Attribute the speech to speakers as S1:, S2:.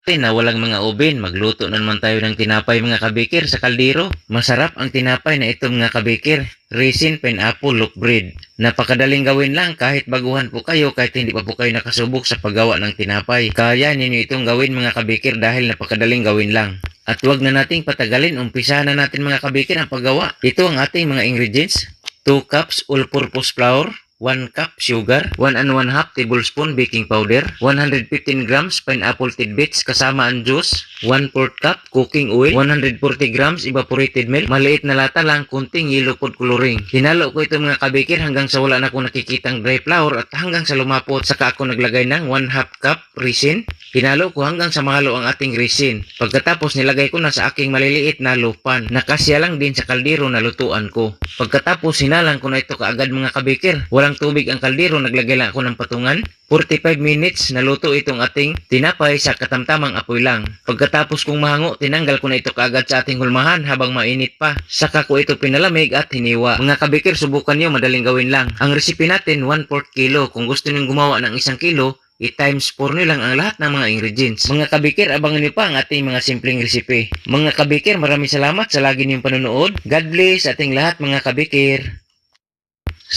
S1: Na walang mga oven, magluto na naman tayo ng tinapay mga kabikir sa kaldero. Masarap ang tinapay na ito mga kabikir. Resin, pineapple, loaf bread. Napakadaling gawin lang kahit baguhan po kayo, kahit hindi pa po kayo nakasubok sa paggawa ng tinapay. Kaya ninyo itong gawin mga kabikir dahil napakadaling gawin lang. At huwag na nating patagalin, umpisahan na natin mga kabikir ang paggawa. Ito ang ating mga ingredients. 2 cups all-purpose flour, 1 cup sugar, 1 and 1/2 tablespoon baking powder, 115 grams pineapple tidbits kasama ang juice, 1/4 cup cooking oil, 140 grams evaporated milk, maliit na lata lang, kunting yellow food coloring. Hinalo ko ito mga kabikir hanggang sa wala na akong nakikitang dry flour at hanggang sa lumapot. Saka ako naglagay ng 1/2 cup resin. Hinalo ko hanggang sa mahalo ang ating resin. Pagkatapos nilagay ko na sa aking maliliit na loaf pan. Nakasya lang din sa kaldero na lutuan ko. Pagkatapos hinalang ko na ito kaagad mga kabikir. Walang tubig ang kaldero, naglagay lang ako ng patungan. 45 minutes naluto itong ating tinapay sa katamtamang apoy lang. Pagkatapos kong mahango, tinanggal ko na ito kaagad sa ating hulmahan habang mainit pa. Saka ko ito pinalamig at hiniwa. Mga kabikir, subukan nyo, madaling gawin lang. Ang recipe natin 1/4 kilo. Kung gusto nyo gumawa ng 1 kilo, i-times 4 nyo lang ang lahat ng mga ingredients. Mga kabikir, abangan nyo pa ang ating mga simpleng recipe. Mga kabikir, maraming salamat sa lagi niyong panonood. God bless ating lahat mga kabikir.